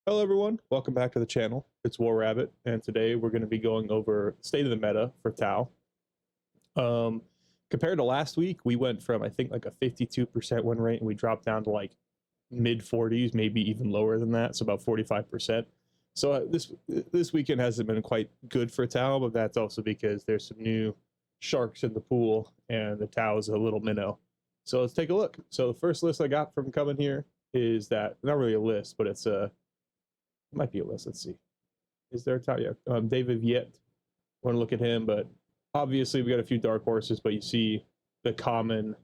Hello everyone, welcome back to the channel. It's War Rabbit, and today we're going to be going over state of the meta for Tau. Compared to last week, we went from I think like a 52% win rate, and we dropped down to like mid 40s, maybe even lower than that, so about 45%. So this weekend hasn't been quite good for Tau, but that's also because there's some new sharks in the pool, and the Tau is a little minnow. So let's take a look. So the first list I got from coming here is that, not really a list, but it's a might be a list. Let's see. Is there a top? Yeah, David Viet. Want to look at him, but obviously we got a few dark horses. But you see the common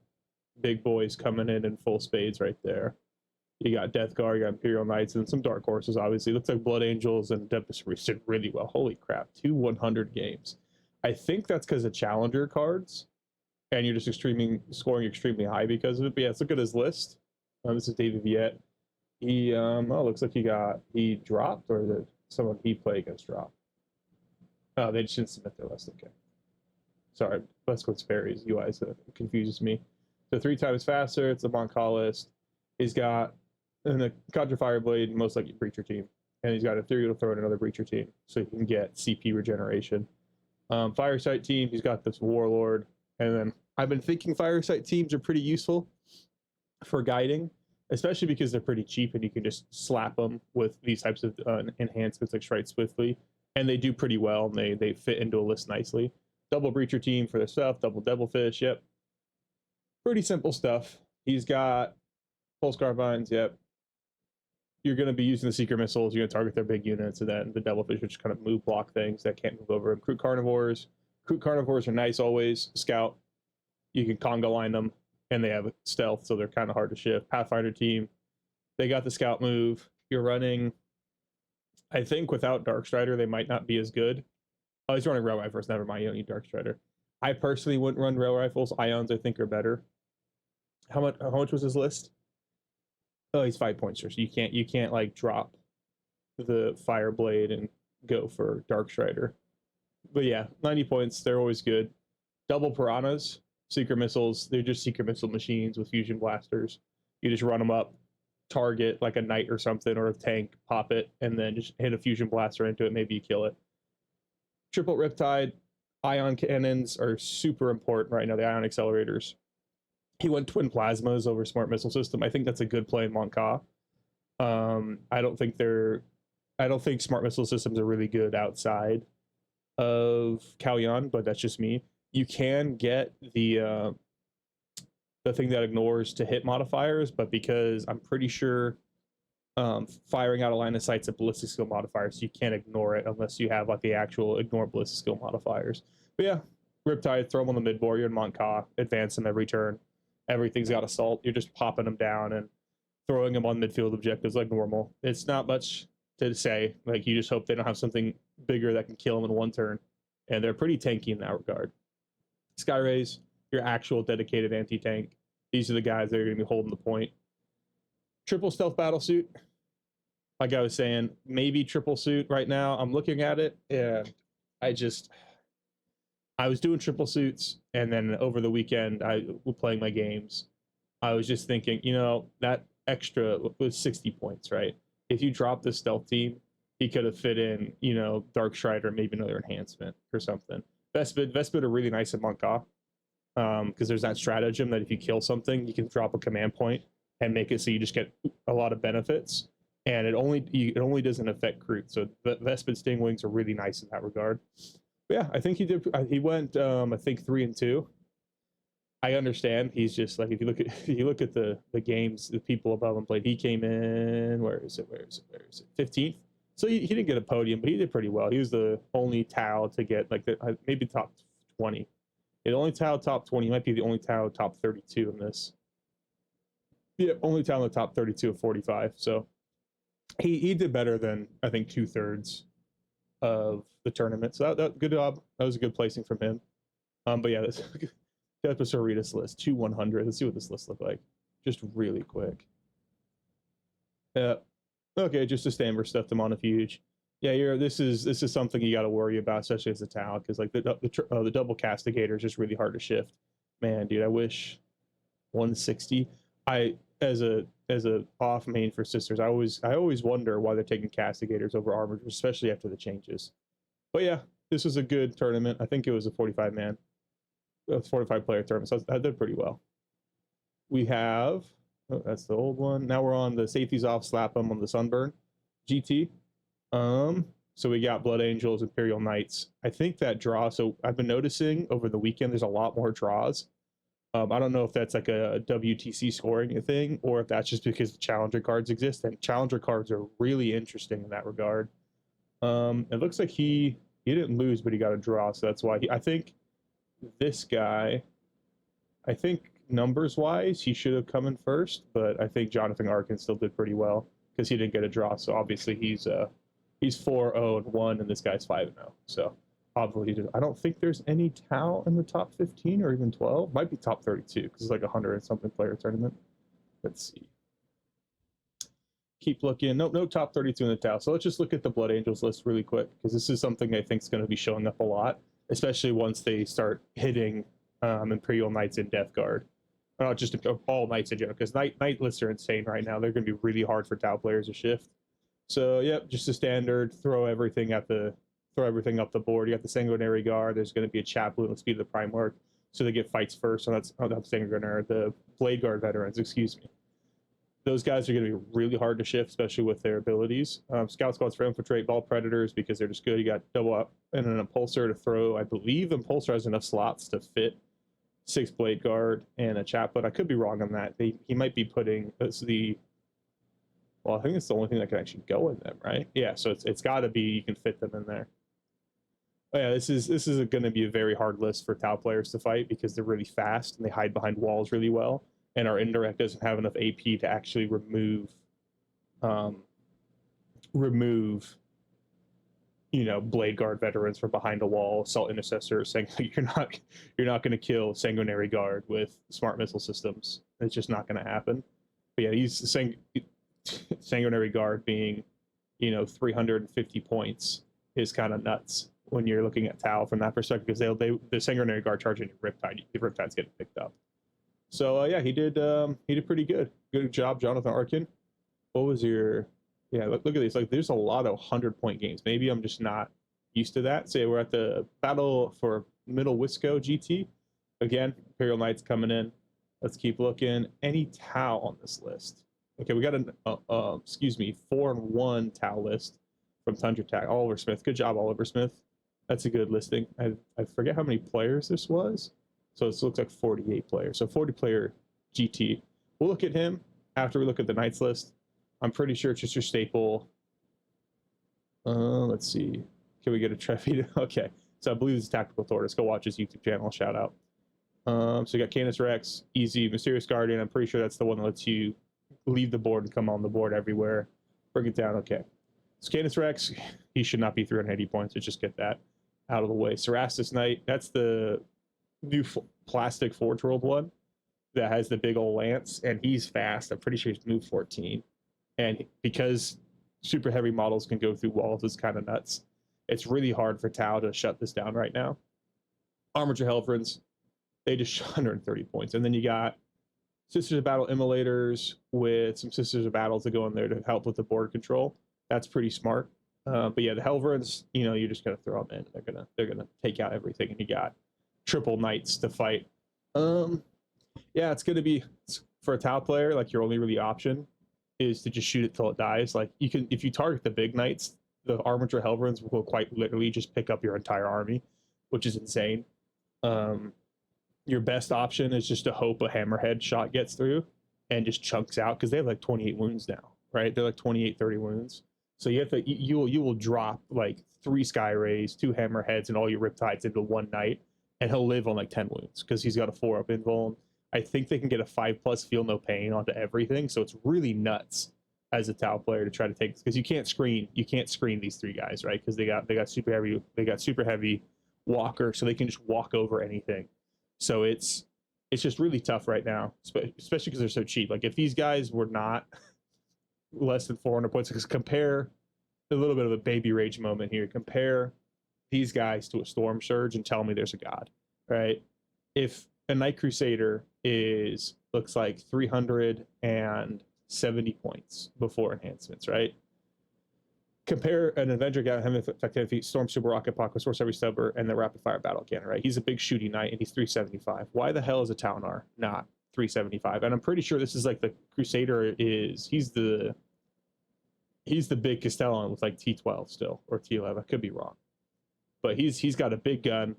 big boys coming in full spades right there. You got Death Guard, you got Imperial Knights, and some dark horses. Obviously, looks like Blood Angels and Tempest did really well. Holy crap! 100 games. I think that's because of Challenger cards, and you're just scoring extremely high because of it. But yeah, let's look at his list. This is David Viet. He looks like he dropped, or did someone he played against drop? Oh, they just didn't submit their list. Okay, sorry, West Coast Fairies UI, so it confuses me. So 3 times faster. It's the Montcall list. He's got in the Contra Fireblade, most likely Breacher team, and he's got Ethereal to throw in another Breacher team, so he can get CP regeneration. Firesight team, he's got this Warlord, and then I've been thinking Firesight teams are pretty useful for guiding, especially because they're pretty cheap and you can just slap them with these types of enhancements like Strike Swiftly, and they do pretty well, and they fit into a list nicely. Double Breacher team for their stuff, double Devilfish, yep. Pretty simple stuff. He's got Pulse Carbines, yep. You're going to be using the Secret Missiles, you're going to target their big units, and then the Devilfish, which kind of move block things that can't move over. Kroot Carnivores. Kroot Carnivores are nice always. Scout, you can conga line them, and they have stealth, so they're kind of hard to shift. Pathfinder team, they got the scout move. You're running, I think without Darkstrider, they might not be as good. Oh, he's running Rail Rifles. Never mind, you don't need Darkstrider. I personally wouldn't run Rail Rifles. Ions, I think, are better. How much was his list? Oh, he's 5 points, so you can't like drop the Fireblade and go for Darkstrider. But yeah, 90 points. They're always good. Double Piranhas. Secret Missiles, they're just Secret Missile machines with Fusion Blasters. You just run them up, target like a Knight or something, or a tank, pop it, and then just hit a Fusion Blaster into it, maybe you kill it. Triple Riptide, Ion Cannons are super important right now, the Ion Accelerators. He went Twin Plasmas over Smart Missile System. I think that's a good play in Montcall. I don't think Smart Missile Systems are really good outside of Kalyan, but that's just me. You can get the thing that ignores to hit modifiers, but because I'm pretty sure firing out a line of sight's a ballistic skill modifier, so you can't ignore it unless you have like the actual ignore ballistic skill modifiers. But yeah, Riptide, throw them on the midboard. You're in Montcall, advance them every turn. Everything's got assault. You're just popping them down and throwing them on midfield objectives like normal. It's not much to say. Like, you just hope they don't have something bigger that can kill them in one turn, and they're pretty tanky in that regard. Skyrays, your actual dedicated anti-tank. These are the guys that are going to be holding the point. Triple Stealth Battlesuit. Like I was saying, maybe triple suit right now. I'm looking at it, and I was doing triple suits, and then over the weekend, I was playing my games. I was just thinking, that extra was 60 points, right? If you drop the stealth team, he could have fit in, Dark Strider, maybe another enhancement or something. Vespid are really nice at Montcall, because there's that stratagem that if you kill something, you can drop a command point and make it so you just get a lot of benefits, and it only doesn't affect Kroot. So the Vespid Sting Wings are really nice in that regard. But yeah, I think he did. He went, I think 3-2. I understand. He's just like, if you look at the games the people above him played, he came in, where is it? 15th. So he didn't get a podium, but he did pretty well. He was the only Tau to get like maybe top 20. The only Tau top 20. He might be the only Tau top 32 in this. Yeah, only Tau in the top 32 of 45. So he did better than I think 2/3 of the tournament. So that good job. That was a good placing from him. But yeah, that's a Cerritos list. 100. Let's see what this list looked like. Just really quick. Yeah. Okay, just the standard stuff. The Monofuge. Yeah, this is something you got to worry about, especially as a Tau, because like the double Castigator is just really hard to shift. Man, dude, I wish 160. As as a off main for sisters, I always wonder why they're taking castigators over armor, especially after the changes. But yeah, this was a good tournament. I think it was a 45 player tournament, so I did pretty well. We have, oh, that's the old one. Now we're on the safeties off, slap them on the Sunburn GT. So we got Blood Angels, Imperial Knights. I think that draw, so I've been noticing over the weekend there's a lot more draws. I don't know if that's like a WTC scoring thing or if that's just because the challenger cards exist, and challenger cards are really interesting in that regard. It looks like he didn't lose, but he got a draw, so that's why I think this guy, I think numbers wise he should have come in first, but I think Jonathan Arkin still did pretty well because he didn't get a draw, so obviously he's 4-0-1 and this guy's 5-0, so obviously I don't think there's any Tau in the top 15 or even 12. Might be top 32 because it's like 100 and something player tournament. Let's see, keep looking. Nope, no top 32 in the Tau. So let's just look at the Blood Angels list really quick because this is something I think is going to be showing up a lot, especially once they start hitting Imperial Knights in Death Guard. Not just all Knights in general, because Knight lists are insane right now. They're going to be really hard for Tau players to shift. So yep, just a standard throw everything up the board. You got the Sanguinary Guard. There's going to be a Chaplain with Speed of the Primarch, so they get fights first. So that's Sanguinary. The Blade Guard veterans, excuse me. Those guys are going to be really hard to shift, especially with their abilities. Scout Squads for Infiltrate, Ball Predators, because they're just good. You got double up and an Impulsor to throw. I believe Impulsor has enough slots to fit 6 Blade Guard and a Chaplain. I could be wrong on that. He might be putting well, I think it's the only thing that can actually go in them, right? Yeah, so it's got to be you can fit them in there. Oh yeah, this is going to be a very hard list for Tau players to fight because they're really fast and they hide behind walls really well, and our indirect doesn't have enough AP to actually remove Blade Guard veterans from behind a wall, Assault Intercessor, saying you're not going to kill Sanguinary Guard with smart missile systems. It's just not going to happen. But yeah, he's saying Sanguinary Guard being 350 points is kind of nuts when you're looking at Tau from that perspective, because the Sanguinary Guard charging Riptide, the Riptide's getting picked up. So yeah, he did pretty good. Good job, Jonathan Arkin. What was your look at these, like there's a lot of 100-point games. Maybe I'm just not used to that. So yeah, we're at the battle for middle Wisko GT. Again, Imperial Knights coming in. Let's keep looking. Any Tau on this list? Okay, we got an 4-1 Tau list from Tundra Tag. Oliver Smith. Good job, Oliver Smith. That's a good listing. I forget how many players this was. So this looks like 48 players. So 40 player GT. We'll look at him after we look at the Knights list. I'm pretty sure it's just your staple. Let's see. Can we get a Trefi? Okay. So I believe it's Tactical Tortoise. Go watch his YouTube channel. Shout out. So you got Canis Rex, Easy, Mysterious Guardian. I'm pretty sure that's the one that lets you leave the board and come on the board everywhere. Bring it down. Okay. So Canis Rex, he should not be 380 points. Let's just get that out of the way. Cerastus Knight, that's the new plastic Forge World one that has the big old lance, and he's fast. I'm pretty sure he's move 14. And because super heavy models can go through walls, it's kind of nuts. It's really hard for Tau to shut this down right now. Armature Helverins, they just shot 130 points. And then you got Sisters of Battle Immolators with some Sisters of Battle to go in there to help with the board control. That's pretty smart. But yeah, the Helverins, you're just gonna throw them in. They're gonna take out everything, and you got triple Knights to fight. Yeah, it's gonna be, for a Tau player, like your only really option is to just shoot it till it dies. Like you can, if you target the big Knights, the Armature Helverins will quite literally just pick up your entire army, which is insane. Your best option is just to hope a Hammerhead shot gets through and just chunks out, because they have like 28 wounds now, right? They're like 28, 30 wounds. So you have to, you will drop like 3 Sky Rays, 2 Hammerheads, and all your Riptides into one Knight, and he'll live on like 10 wounds because he's got a 4-up invuln. I think they can get a 5+ Feel No Pain onto everything, so it's really nuts as a Tau player to try to take, because you can't screen these 3 guys, right? Because they got super heavy walker, so they can just walk over anything. So it's just really tough right now, especially because they're so cheap. Like if these guys were not less than 400 points, because compare a little bit of a baby rage moment here. Compare these guys to a Storm Surge and tell me there's a god, right? If a Night Crusader looks like 360 70 points before enhancements, right? Compare an Avenger gun, having effective feet, Storm Super Rocket Pocket, Source Every Stubber, and the Rapid Fire Battle Cannon, right? He's a big shooting knight, and he's 375. Why the hell is a Talnar not 375? And I'm pretty sure this is like the Crusader is, he's the big Castellan with like T12 still, or T11. I could be wrong. But he's got a big gun,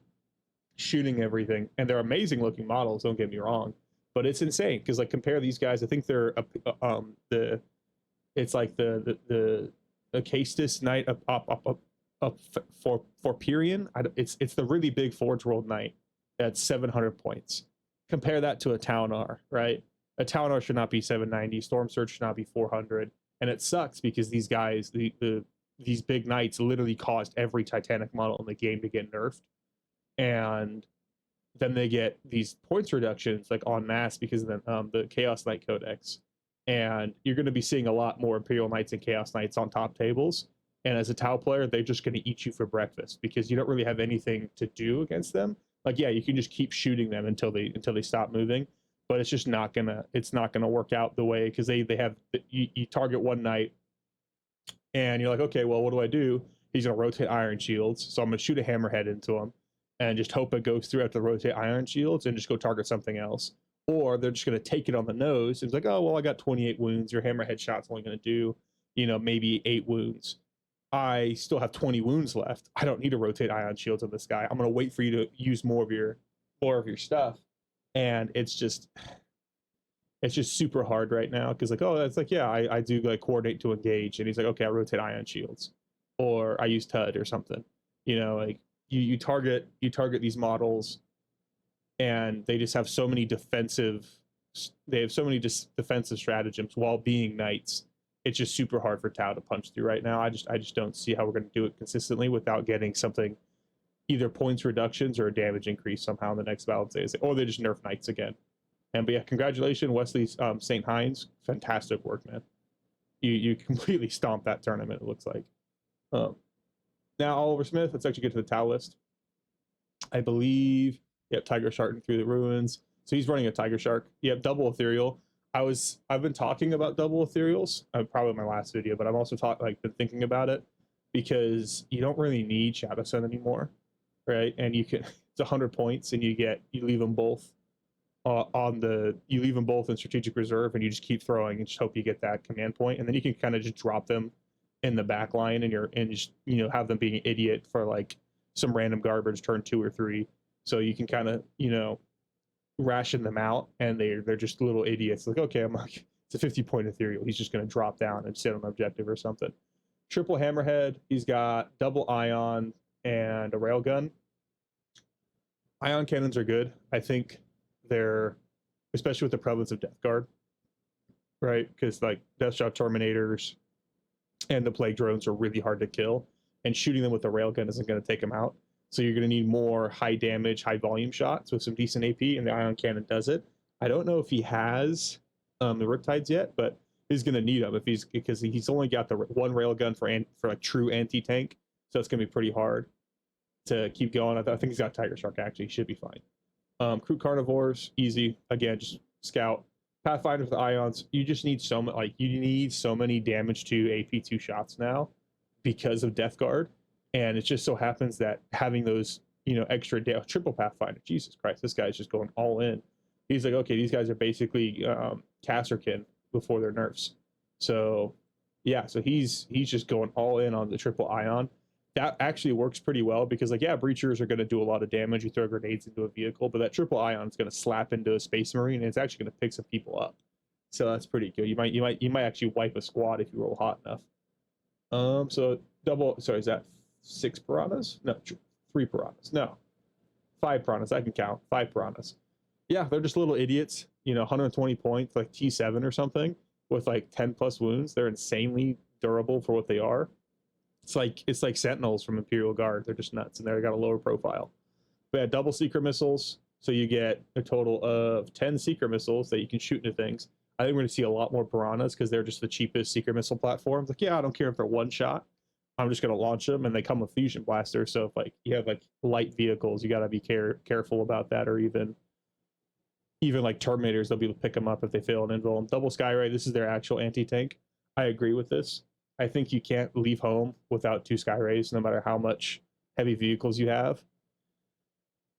shooting everything, and they're amazing looking models, don't get me wrong. But it's insane, because like compare these guys, I think they're it's like the Castus Knight up for Purian. It's the really big Forge World Knight that's 700 points. Compare that to a Talnar, right? A Talnar should not be 790. Storm Surge should not be 400. And it sucks because these guys, these big knights, literally caused every Titanic model in the game to get nerfed, and then they get these points reductions like en masse because of the Chaos Knight Codex. And you're going to be seeing a lot more Imperial Knights and Chaos Knights on top tables. And as a Tau player, they're just going to eat you for breakfast because you don't really have anything to do against them. Like, yeah, you can just keep shooting them until they stop moving, but it's just not gonna work out the way, because they have you target one knight, and you're like, okay, well, what do I do? He's gonna rotate Iron Shields, so I'm gonna shoot a Hammerhead into him, and just hope it goes through after rotate Iron Shields, and just go target something else. Or they're just gonna take it on the nose. It's like, oh well, I got 28 wounds. Your Hammerhead shot's only gonna do, maybe 8 wounds. I still have 20 wounds left. I don't need to rotate Ion Shields on this guy. I'm gonna wait for you to use more of your stuff, and it's just super hard right now, because like, oh, that's like, yeah, I do like coordinate to engage, and he's like, okay, I rotate Ion Shields, or I use TUD or something. Like you target these models, and they just have so many defensive stratagems while being knights. It's just super hard for Tau to punch through right now. I just don't see how we're going to do it consistently without getting something, either points reductions or a damage increase somehow in the next battle phase, or they just nerf knights again. But yeah, congratulations, Wesley St. Hines. Fantastic work, man. You completely stomped that tournament, it looks like. Now, Oliver Smith, let's actually get to the Tau list. I believe, Tiger Shark through the ruins. So he's running a Tiger Shark. Double Ethereal. I've been talking about double Ethereals, probably in my last video, but I've also been thinking about it, because you don't really need Shadow Sun anymore, right? And you can, it's 100 points, and you leave them both in strategic reserve, and you just keep throwing and just hope you get that command point, and then you can kind of just drop them in the back line, and just have them being an idiot for like some random garbage turn 2 or 3, so you can kind of ration them out, and they're just little idiots. Like, okay, I'm like, it's a 50-point Ethereal, he's just going to drop down and sit on an objective or something. Triple Hammerhead, he's got double Ion and a Railgun. Ion cannons are good. I think they're, especially with the prevalence of Death Guard, right? Because like Deathshot Terminators and the Plague Drones are really hard to kill, and shooting them with a Railgun isn't going to take them out. So you're going to need more high damage, high volume shots with some decent AP, and the Ion Cannon does it. I don't know if he has the Riptides yet, but he's going to need them because he's only got the one Railgun for like true anti-tank, so it's going to be pretty hard to keep going. I think he's got Tiger Shark, actually. He should be fine. Kroot Carnivores, easy. Again, just scout. Pathfinder with Ions, you just need so many damage to AP2 shots now because of Death Guard. And it just so happens that having those, extra triple Pathfinder, Jesus Christ, this guy's just going all in. He's like, okay, these guys are basically Kasserkin before their nerfs. So, yeah, so he's just going all in on the triple Ion. That actually works pretty well because, like, yeah, Breachers are going to do a lot of damage. You throw grenades into a vehicle, but that triple Ion is going to slap into a Space Marine, and it's actually going to pick some people up. So that's pretty good. You might actually wipe a squad if you roll hot enough. So is that 6 piranhas? No, 3 piranhas. No, 5 piranhas. I can count 5 piranhas. Yeah, they're just little idiots. 120 points, like T7 or something, with like 10 plus wounds. They're insanely durable for what they are. It's like Sentinels from Imperial Guard. They're just nuts, and they got a lower profile. But yeah, double Seeker missiles, so you get a total of 10 Seeker missiles that you can shoot into things. I think we're going to see a lot more piranhas because they're just the cheapest Seeker missile platforms. Like, yeah, I don't care if they're one shot. I'm just going to launch them, and they come with fusion blasters. So if like you have like light vehicles, you got to be careful about that, or even even like Terminators, they'll be able to pick them up if they fail an invul. Double Skyray, this is their actual anti-tank. I agree with this. I think you can't leave home without 2 Skyrays, no matter how much heavy vehicles you have.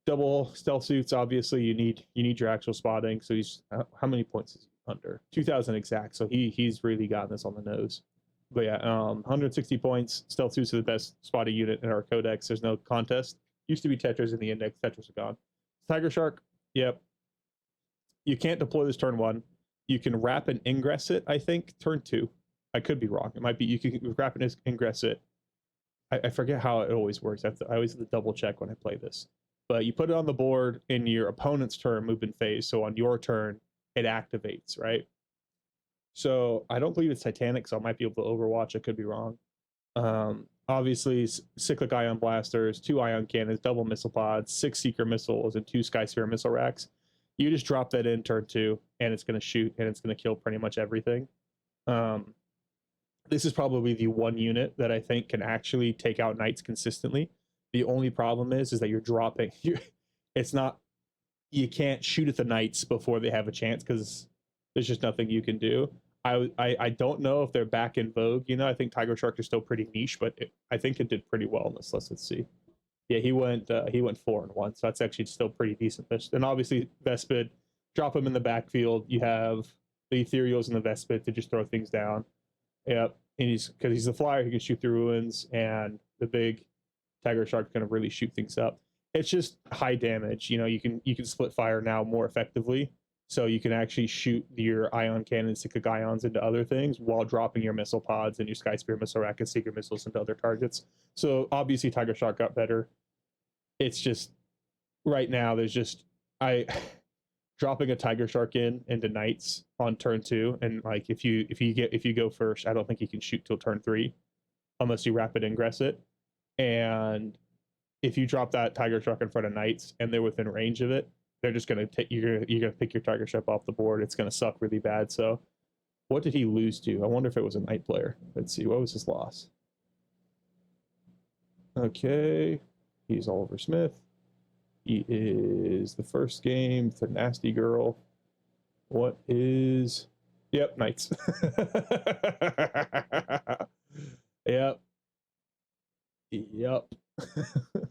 Double stealth suits, obviously you need your actual spotting. So he's how many points is he under? 2,000 exact. So he's really gotten this on the nose. But yeah, 160 points. Stealth suits are the best spotting unit in our codex. There's no contest. Used to be Tetras in the index. Tetras are gone. Tiger Shark, yep. You can't deploy this turn 1. You can wrap and ingress it, I think, turn 2. I could be wrong. It might be you can wrap and ingress it. I forget how it always works. I always have to double check when I play this. But you put it on the board in your opponent's turn movement phase. So on your turn, it activates, right? So I don't believe it's Titanic, so I might be able to overwatch. I could be wrong. Obviously, cyclic ion blasters, 2 ion cannons, double missile pods, 6 seeker missiles, and 2 Skysphere missile racks. You just drop that in turn 2, and it's going to shoot, and it's going to kill pretty much everything. This is probably the one unit that I think can actually take out knights consistently. The only problem is that you're dropping. It's not. You can't shoot at the knights before they have a chance because there's just nothing you can do. I don't know if they're back in vogue. You know, I think Tiger Shark is still pretty niche, but I think it did pretty well in this. Let's see. Yeah, he went 4-1, so that's actually still pretty decent. And obviously Vespid, drop him in the backfield. You have the Ethereals and the Vespid to just throw things down. Yep, and because he's the flyer, he can shoot through ruins, and the big Tiger Shark's going to really shoot things up. It's just high damage. You know, you can split fire now more effectively. So you can actually shoot your ion cannon, cyclic ions into other things while dropping your missile pods and your Sky Spear missile rack and seeker missiles into other targets. So obviously Tiger Shark got better. It's just right now there's just dropping a Tiger Shark into knights on turn 2, and like if you go first, I don't think you can shoot till turn 3 unless you rapid ingress it. And if you drop that Tiger Shark in front of knights and they're within range of it, they're just gonna take you're gonna pick your Tiger Shark off the board. It's gonna suck really bad. So what did he lose to? I wonder if it was a knight player. Let's see, what was his loss? Okay, he's Oliver Smith. He is the first game for Nasty Girl. What is... Yep, knights. Yep.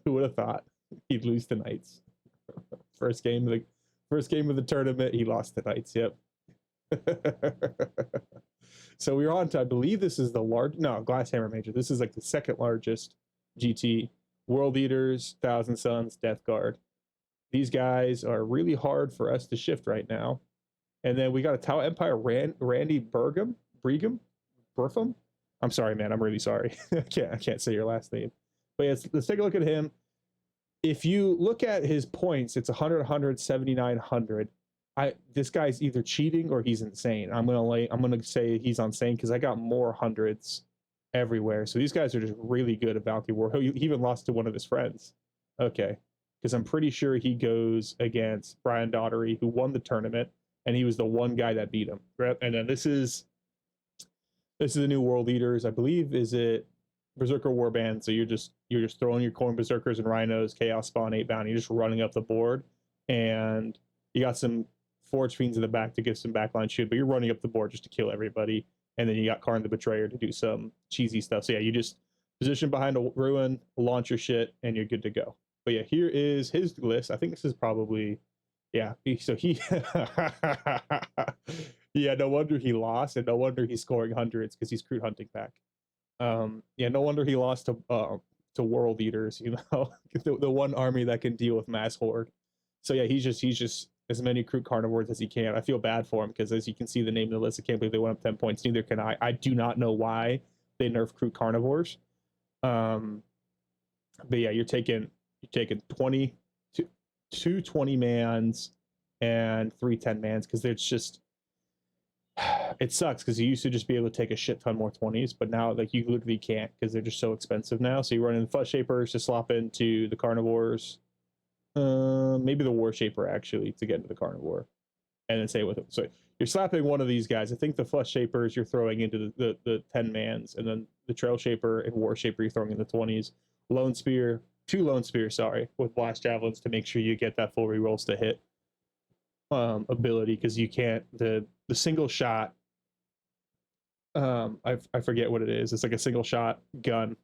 Who would have thought he'd lose to knights? First game of the tournament, he lost to knights. Yep. So we're on to, I believe this is the Glasshammer Major. This is like the second largest GT. World Eaters, Thousand Suns, Death Guard. These guys are really hard for us to shift right now. And then we got a Tau Empire, Randy Bertham. I'm sorry, man. I'm really sorry. I can't say your last name. But yeah, let's take a look at him. If you look at his points, it's 100, 100, 79, 100. This guy's either cheating or he's insane. I'm gonna say he's insane because I got more hundreds everywhere. So these guys are just really good at Bounty War. He even lost to one of his friends. Okay, because I'm pretty sure he goes against Brian Daughtery, who won the tournament, and he was the one guy that beat him. And then this is the new World Eaters, I believe. Is it Berserker Warband? So you're just throwing your Corn Berserkers and Rhinos, Chaos Spawn, 8 Bounty, you're just running up the board, and you got some Forge Fiends in the back to give some backline shoot, but you're running up the board just to kill everybody. And then you got Karn the Betrayer to do some cheesy stuff. So yeah, you just position behind a ruin, launch your shit, and you're good to go. But yeah, here is his list. I think this is probably, yeah. So he, yeah, no wonder he lost, and no wonder he's scoring hundreds because he's Kroot Hunting Pack. Yeah, no wonder he lost to World Eaters. You know, the one army that can deal with mass horde. So yeah, he's just as many Kroot carnivores as he can. I feel bad for him because, as you can see the name of the list, I can't believe they went up 10 points. Neither can I. I do not know why they nerf Kroot carnivores. But yeah, you're taking 20 two 20-mans and 3 10-mans because it's just, it sucks because you used to just be able to take a shit ton more 20s, but now like you literally can't because they're just so expensive now. So you run in Flesh Shapers to slop into the carnivores. Maybe the War Shaper actually to get into the carnivore, and then say with it. So you're slapping one of these guys. I think the Flesh Shapers you're throwing into the 10-mans, and then the Trail Shaper and War Shaper you're throwing in the 20s. Lone Spear, 2 Lone Spears, sorry, with Blast Javelins to make sure you get that full rerolls to hit. ability, because you can't, the single shot, I forget what it is. It's like a single shot gun,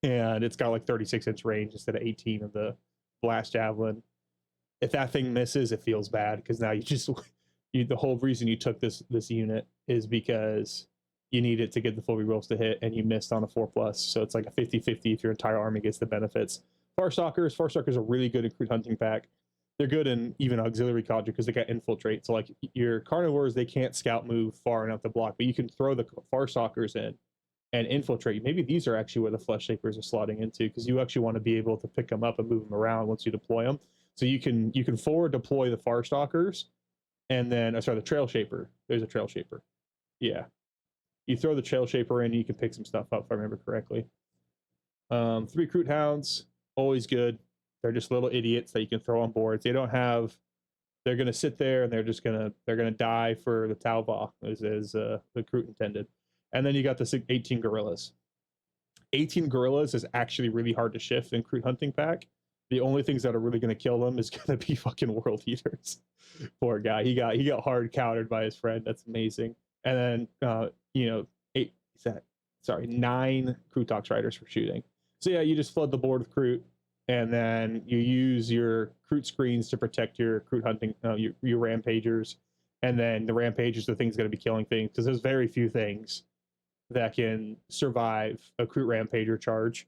and it's got like 36-inch range instead of 18 of the blast javelin. If that thing misses, it feels bad, because now you just the whole reason you took this unit is because you need it to get the full rerolls to hit, and you missed on a 4+. So it's like a 50-50 if your entire army gets the benefits. Farstalkers are really good in Kroot Hunting Pack. They're good in even auxiliary cadre because they got infiltrate. So like your carnivores, they can't scout move far enough to block, but you can throw the Farstalkers in and infiltrate. Maybe these are actually where the Flesh Shapers are slotting into, because you actually want to be able to pick them up and move them around once you deploy them. So you can forward deploy the Farstalkers, and then sorry, the Trail Shaper. There's a Trail Shaper. Yeah, you throw the Trail Shaper in, and you can pick some stuff up if I remember correctly. 3 Kroot Hounds, always good. They're just little idiots that you can throw on boards. They don't have. They're gonna sit there and they're gonna die for the Talva, as the Kroot intended. And then you got the 18 Gorillas. 18 Gorillas is actually really hard to shift in Kroot Hunting Pack. The only things that are really going to kill them is going to be fucking World Eaters. Poor guy. He got hard countered by his friend. That's amazing. And then 9 Kroot Riders for shooting. So yeah, you just flood the board with Kroot, and then you use your Kroot screens to protect your Kroot hunting, your Rampagers, and then the Rampagers are the things going to be killing things, because there's very few things that can survive a Kroot Rampager charge.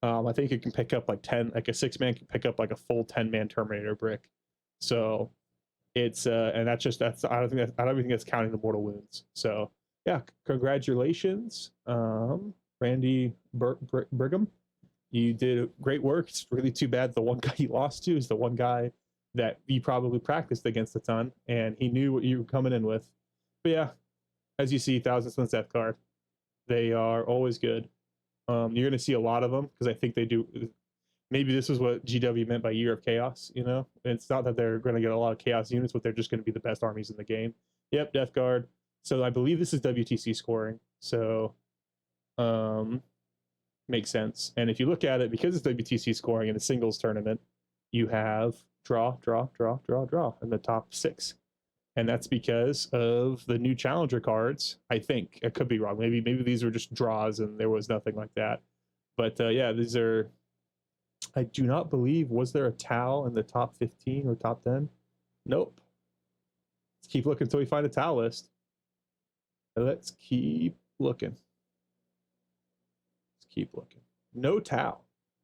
I think it can pick up like 10, like a 6-man can pick up like a full 10-man Terminator brick. So it's and that's I don't think that's counting the mortal wounds. So yeah, congratulations, Randy Brigham. You did great work. It's really too bad the one guy you lost to is the one guy that you probably practiced against a ton, and he knew what you were coming in with. But yeah, as you see, Thousand Suns Death card. They are always good. You're going to see a lot of them, because I think they do. Maybe this is what GW meant by Year of Chaos. It's not that they're going to get a lot of Chaos units, but they're just going to be the best armies in the game. Yep, Death Guard. So I believe this is WTC scoring. So makes sense. And if you look at it, because it's WTC scoring in a singles tournament, you have draw in the top 6. And that's because of the new challenger cards. I think I could be wrong. Maybe these were just draws and there was nothing like that. But yeah, these are. I do not believe, was there a Tau in the top 15 or top 10? Nope. Let's keep looking until we find a Tau list. Let's keep looking. No Tau.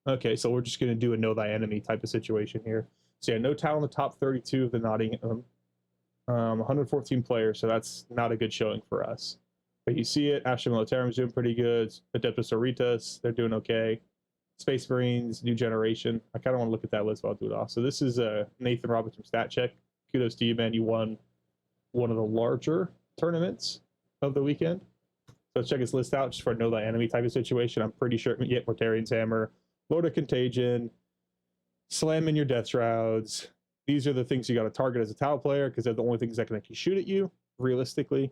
Okay, so we're just gonna do a know thy enemy type of situation here. So yeah, no Tau in the top 32 of the Nottingham. 114 players, so that's not a good showing for us. But you see it, Astra Militarum is doing pretty good. Adeptus Auritas, they're doing okay. Space Marines, New Generation. I kind of want to look at that list while I'll do it off. So this is Nathan Roberts from Stat Check. Kudos to you, man. You won one of the larger tournaments of the weekend. So check his list out just for a know thy enemy type of situation. I'm pretty sure, yeah, Mortarian's Hammer, Lord of Contagion, Slam in your Death Shrouds. These are the things you got to target as a Tau player, because they're the only things that can actually shoot at you, realistically,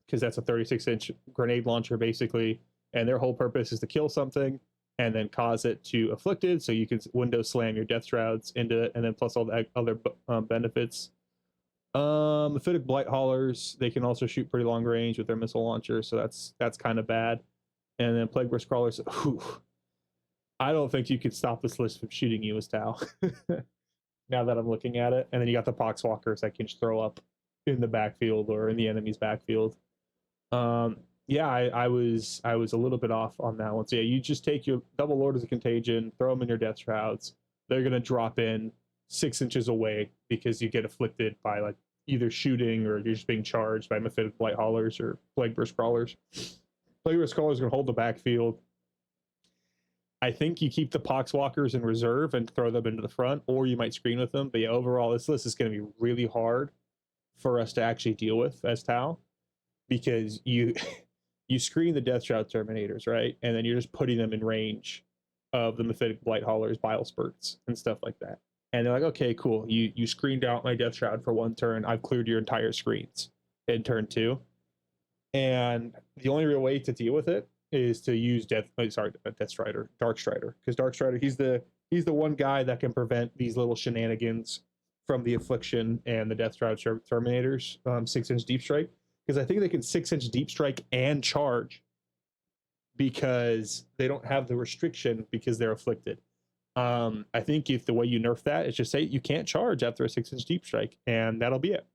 because that's a 36-inch grenade launcher, basically, and their whole purpose is to kill something and then cause it to afflicted, so you can window slam your Death Shrouds into it, and then plus all the other benefits. Mephitic Blight Haulers, they can also shoot pretty long range with their missile launcher, so that's kind of bad. And then Plague Burst Crawlers, I don't think you could stop this list from shooting you as Tau. Now that I'm looking at it. And then you got the Poxwalkers that can just throw up in the backfield or in the enemy's backfield. Yeah, I was a little bit off on that one. So yeah, you just take your double Lord of the Contagion, throw them in your Death Shrouds. They're gonna drop in 6 inches away because you get afflicted by like either shooting or you're just being charged by Mephitic Blight Haulers or Plague Burst Crawlers. Plague Burst Crawlers are gonna hold the backfield. I think you keep the Poxwalkers in reserve and throw them into the front, or you might screen with them. But yeah, overall, this list is going to be really hard for us to actually deal with as Tau, because you screen the Death Shroud Terminators, right? And then you're just putting them in range of the Mephitic Blight Haulers, Bile Spurts, and stuff like that. And they're like, okay, cool. You screened out my Death Shroud for one turn. I've cleared your entire screens in turn 2. And the only real way to deal with it is to use Dark Strider, because Dark Strider, he's the one guy that can prevent these little shenanigans from the Affliction and the Death Shroud Terminators 6-inch deep strike, because I think they can 6-inch deep strike and charge because they don't have the restriction because they're afflicted. I think if the way you nerf that is just say you can't charge after a 6-inch deep strike, and that'll be it.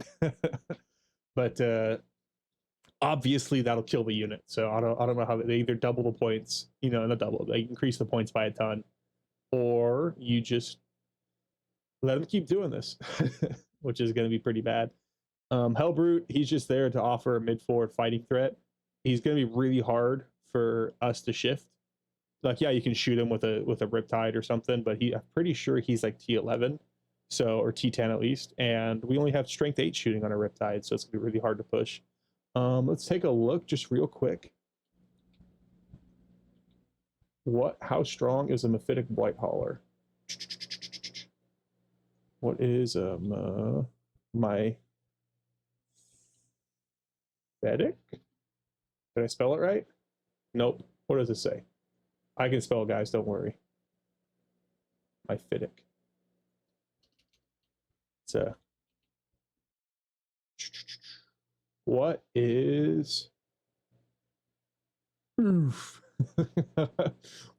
But obviously that'll kill the unit. So I don't know how they either double the points, you know, they increase the points by a ton, or you just let them keep doing this, which is going to be pretty bad. Hellbrute, he's just there to offer a mid-forward fighting threat. He's going to be really hard for us to shift. Like, yeah, you can shoot him with a Riptide or something, but I'm pretty sure he's like T11, or T10 at least, and we only have strength 8 shooting on a Riptide, so it's gonna be really hard to push. Let's take a look just real quick. How strong is a Mephitic Blight Hauler? What is my Fedic? Did I spell it right? Nope. What does it say? I can spell, guys, don't worry. My Fiddick. It's what is... Oof.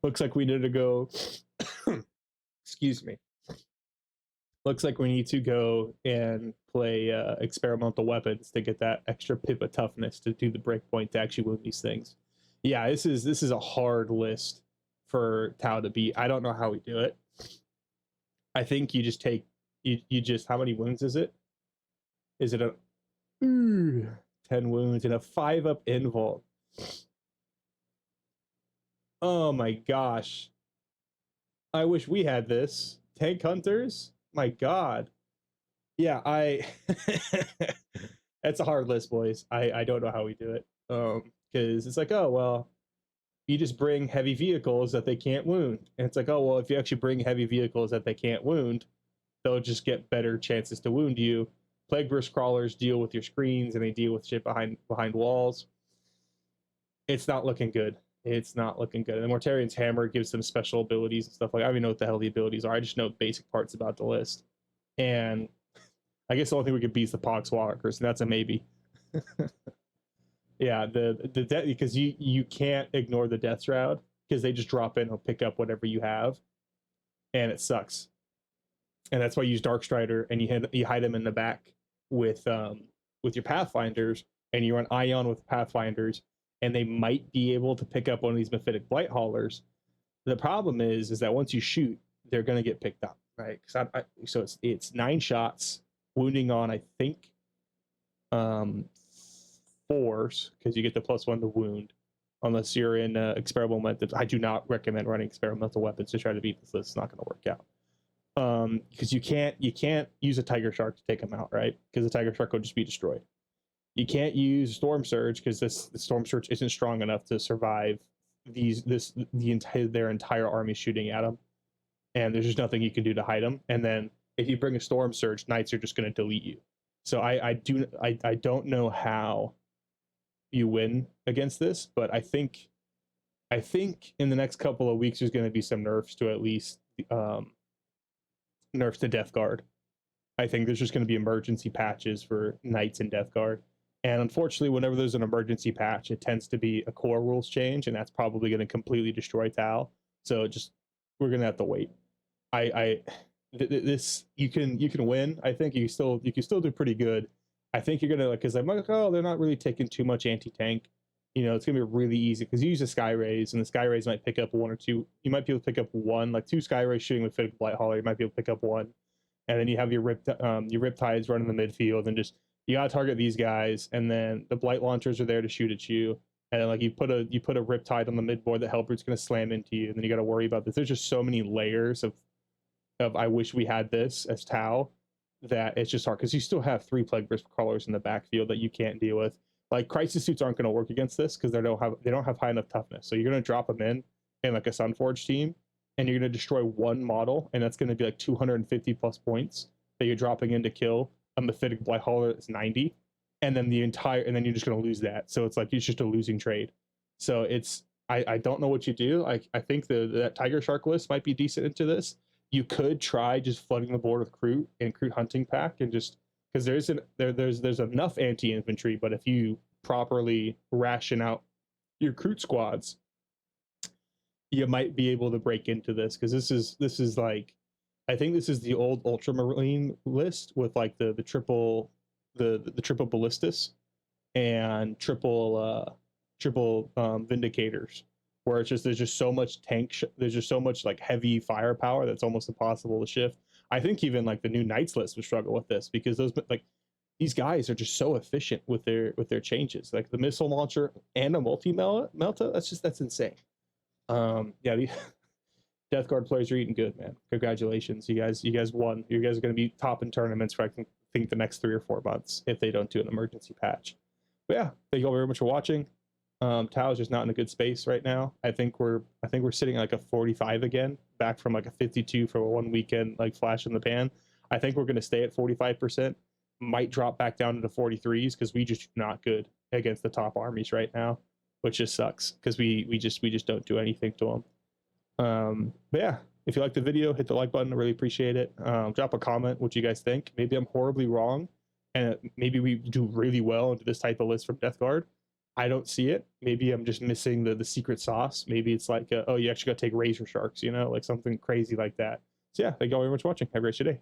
Looks like we need to go... Excuse me. Looks like we need to go and play experimental weapons to get that extra pip of toughness to do the breakpoint to actually win these things. Yeah, this is a hard list for Tau to beat. I don't know how we do it. I think you just take you just, how many wounds is it? Is it a 10 wounds and a 5-up invul? Oh my gosh. I wish we had this. Tank Hunters? My god. Yeah, that's a hard list, boys. I don't know how we do it. Because it's like, oh well, you just bring heavy vehicles that they can't wound. And it's like, oh, well, if you actually bring heavy vehicles that they can't wound, they'll just get better chances to wound you. Plague Burst Crawlers deal with your screens, and they deal with shit behind walls. It's not looking good. It's not looking good. And the Mortarian's Hammer gives them special abilities and stuff like that. I don't even know what the hell the abilities are. I just know basic parts about the list. And I guess the only thing we could beat is the Pogswalkers, and that's a maybe. Yeah, because you can't ignore the Death Shroud, because they just drop in and pick up whatever you have, and it sucks. And that's why you use Dark Strider, and you hide them in the back with your Pathfinders, and you run Ion with Pathfinders, and they might be able to pick up one of these Mephitic Blight Haulers. The problem is that once you shoot, they're going to get picked up, right? So it's 9 shots, wounding on, I think, 4s, because you get the +1 to wound, unless you're in experimental methods. I do not recommend running experimental weapons to try to beat this list. It's not going to work out. Because you can't use a Tiger Shark to take them out, right? Because the Tiger Shark will just be destroyed. You can't use Storm Surge because the Storm Surge isn't strong enough to survive their entire army shooting at them, and there's just nothing you can do to hide them. And then if you bring a Storm Surge, Knights are just going to delete you. So I don't know how you win against this, but I think in the next couple of weeks there's going to be some nerfs to at least nerfs to Death Guard. I think there's just going to be emergency patches for Knights and Death Guard. And unfortunately, whenever there's an emergency patch, it tends to be a core rules change, and that's probably going to completely destroy Tau. So we're going to have to wait. This you can win. I think you can still do pretty good. I think you're going to, because I'm like, oh, they're not really taking too much anti-tank. You know, it's going to be really easy because you use a Sky Rays, and the Sky Rays might pick up 1 or 2. You might be able to pick up 1, like 2 Sky Rays shooting with Fiddick Blight Hauler. You might be able to pick up 1. And then you have your Riptides running the midfield, and just you gotta target these guys, and then the Blight Launchers are there to shoot at you, and then like you put a Riptide on the mid board that Hellbrute's gonna slam into you, and then you gotta worry about this. There's just so many layers of I wish we had this as Tau, that it's just hard because you still have 3 Plague Burst Crawlers in the backfield that you can't deal with. Like Crisis Suits aren't gonna work against this because they don't have high enough toughness. So you're gonna drop them in like a Sunforge team, and you're going to destroy 1 model, and that's going to be like 250 plus points that you're dropping in to kill a Mephitic Blight Hauler that's 90, and then you're just going to lose that. So it's like it's just a losing trade. So I don't know what you do. I think that Tiger Shark list might be decent into this, you could try just flooding the board with Kroot and Kroot Hunting Pack, and just because there's enough anti-infantry, but if you properly ration out your Kroot squads, you might be able to break into this, because this is like, I think this is the old Ultramarine list with like the triple ballistas and triple vindicators, where it's just there's just so much there's just so much like heavy firepower that's almost impossible to shift. I think even like the new Knights list would struggle with this, because these guys are just so efficient with their changes, like the missile launcher and a melta. That's insane. Yeah, the Death Guard players are eating good, man. Congratulations, you guys won. You guys are going to be top in tournaments for, I think, the next 3 or 4 months if they don't do an emergency patch. But yeah, thank you all very much for watching. Tao's just not in a good space right now. I think we're sitting at like a 45 again, back from like a 52 for 1 weekend, like flash in the pan. I think we're going to stay at 45%. Might drop back down to the 43s, because we just not good against the top armies right now, which just sucks, because we just don't do anything to them. But yeah, if you liked the video, hit the like button. I really appreciate it. Drop a comment what you guys think. Maybe I'm horribly wrong, and maybe we do really well into this type of list from Death Guard. I don't see it. Maybe I'm just missing the secret sauce. Maybe it's like, oh, you actually got to take razor sharks, like something crazy like that. So yeah, thank you all very much for watching. Have a great day.